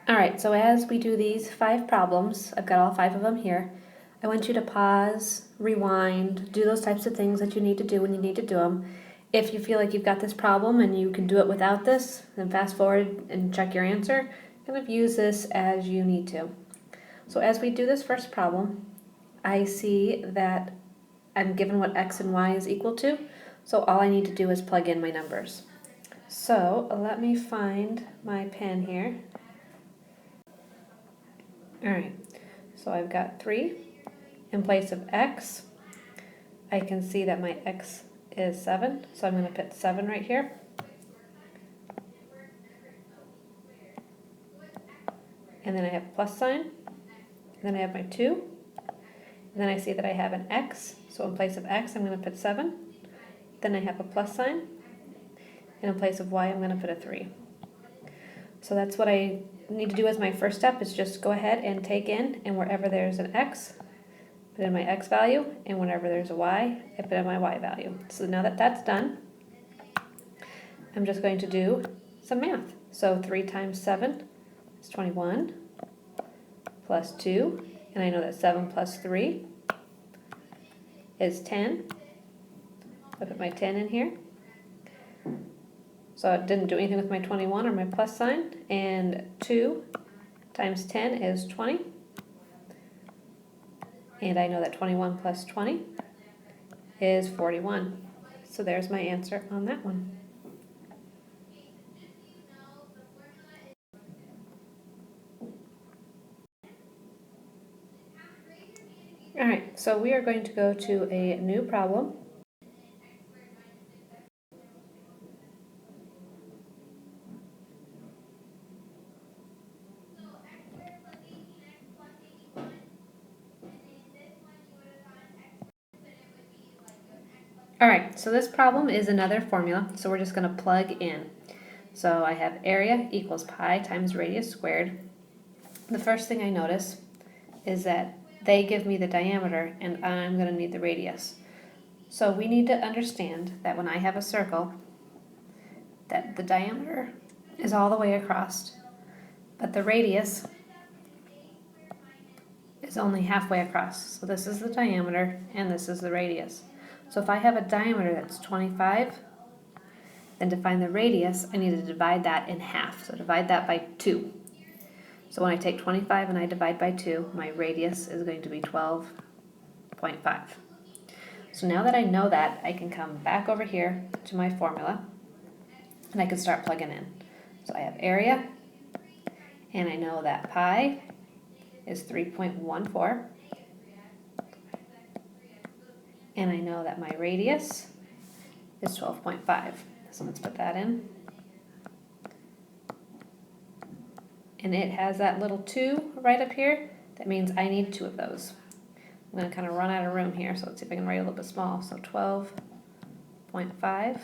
Alright, so as we do these 5 problems, I've got all 5 of them here, I want you to pause, rewind, do those types of things that you need to do when you need to do them. If you feel like you've got this problem and you can do it without this, then fast forward and check your answer. Kind of use this as you need to. So as we do this first problem, I see that I'm given what x and y is equal to, so all I need to do is plug in my numbers. So let me find my pen here. Alright, so I've got 3 in place of x. I can see that my x is 7, so I'm going to put 7 right here. And then I have a plus sign. And then I have my 2. And then I see that I have an x, so in place of x I'm going to put 7. Then I have a plus sign. And in place of y I'm going to put a 3. So that's what I need to do as my first step, is just go ahead and take in, and wherever there's an x, put in my x value, and whenever there's a y, I put in my y value. So now that that's done, I'm just going to do some math. So 3 times 7 is 21, plus 2, and I know that 7 plus 3 is 10. I put my 10 in here. So it didn't do anything with my 21 or my plus sign, and 2 times 10 is 20. And I know that 21 plus 20 is 41. So there's my answer on that one. Alright, so we are going to go to a new problem. Alright, so this problem is another formula, so we're just going to plug in. So I have area equals pi times radius squared. The first thing I notice is that they give me the diameter and I'm going to need the radius. So we need to understand that when I have a circle, that the diameter is all the way across, but the radius is only halfway across. So this is the diameter and this is the radius. So if I have a diameter that's 25, then to find the radius, I need to divide that in half. So divide that by 2. So when I take 25 and I divide by 2, my radius is going to be 12.5. So now that I know that, I can come back over here to my formula and I can start plugging in. So I have area, and I know that pi is 3.14. And I know that my radius is 12.5. So let's put that in. And it has that little 2 right up here. That means I need 2 of those. I'm going to kind of run out of room here, so let's see if I can write a little bit small. So 12.5.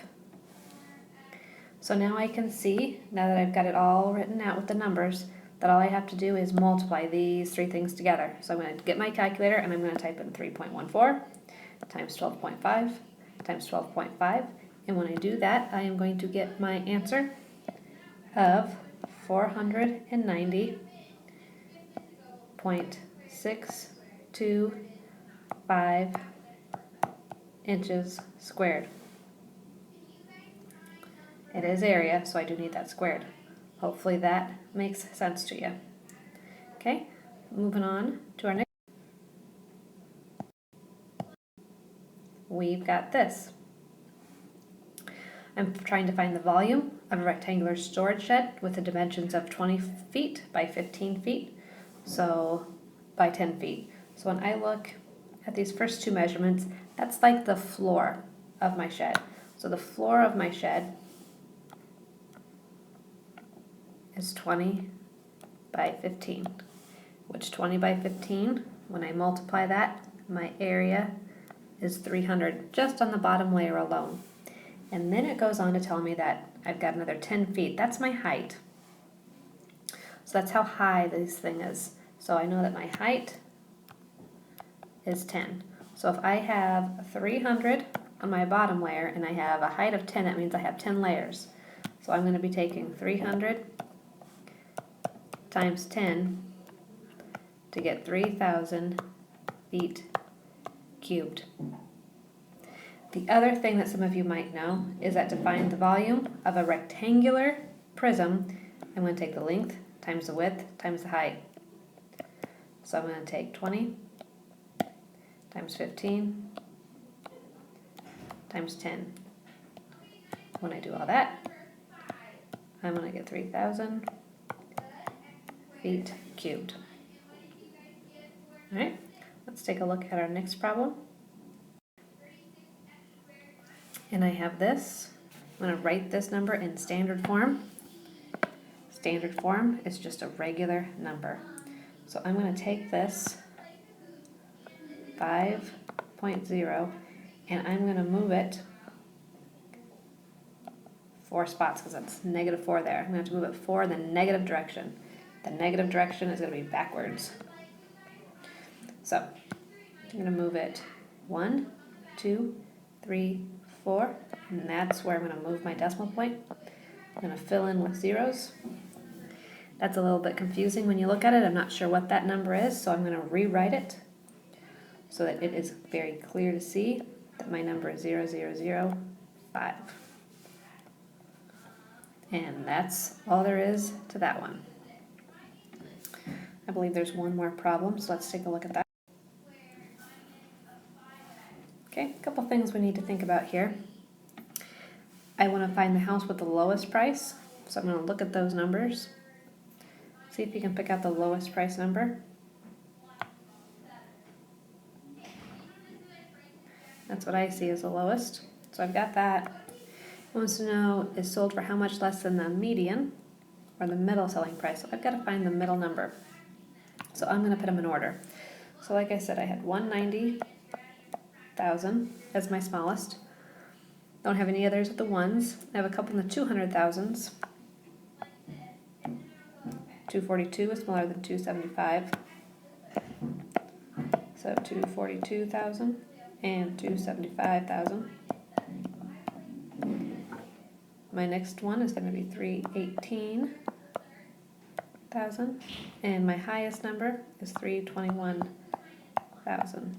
So now I can see, now that I've got it all written out with the numbers, that all I have to do is multiply these 3 things together. So I'm going to get my calculator and I'm going to type in 3.14 times 12.5 times 12.5. And when I do that, I am going to get my answer of 490.625 inches squared. It is area, so I do need that squared. Hopefully that makes sense to you. Okay, moving on to our next. We've got this. I'm trying to find the volume of a rectangular storage shed with the dimensions of 20 feet by 15 feet, so by 10 feet. So when I look at these first 2 measurements, that's like the floor of my shed. So the floor of my shed is 20 by 15, which 20 by 15, when I multiply that, my area is 300 just on the bottom layer alone. And then it goes on to tell me that I've got another 10 feet. That's my height. So that's how high this thing is. So I know that my height is 10. So if I have 300 on my bottom layer and I have a height of 10, that means I have 10 layers. So I'm going to be taking 300 times 10 to get 3,000 feet cubed. The other thing that some of you might know is that to find the volume of a rectangular prism, I'm going to take the length times the width times the height. So I'm going to take 20 times 15 times 10. When I do all that, I'm going to get 3,000 feet cubed. All right, let's take a look at our next problem. And I have this. I'm going to write this number in standard form. Standard form is just a regular number. So I'm going to take this 5.0 and I'm going to move it 4 spots because that's -4 there. I'm going to have to move it 4 in the negative direction. The negative direction is going to be backwards. So I'm going to move it 1, 2, 3, 4, and that's where I'm going to move my decimal point. I'm going to fill in with zeros. That's a little bit confusing when you look at it. I'm not sure what that number is, so I'm going to rewrite it so that it is very clear to see that my number is 0005. And that's all there is to that one. I believe there's one more problem, so let's take a look at that. Okay, a couple things we need to think about here. I want to find the house with the lowest price, so I'm going to look at those numbers. See if you can pick out the lowest price number. That's what I see as the lowest. So I've got that. It wants to know is sold for how much less than the median or the middle selling price. So I've got to find the middle number. So I'm going to put them in order. So like I said, I had 190,000 as my smallest. Don't have any others at the ones. I have a couple in the 200,000s. 242 is smaller than 275. So 242,000 and 275,000. My next one is going to be 318,000, and my highest number is 321,000.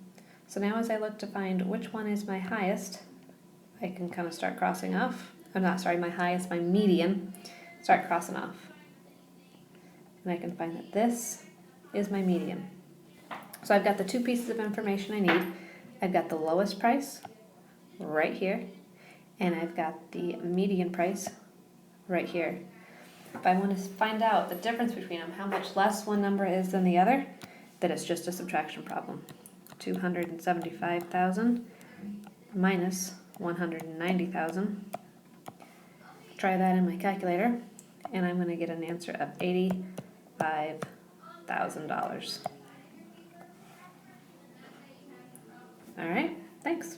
So now as I look to find which one is my highest, I can kind of start crossing off. I'm not sorry, my highest, my median, start crossing off. And I can find that this is my median. So I've got the two pieces of information I need. I've got the lowest price right here, and I've got the median price right here. If I want to find out the difference between them, how much less one number is than the other, then it's just a subtraction problem. 275,000 minus 190,000. Try that in my calculator, and I'm going to get an answer of $85,000. All right, thanks.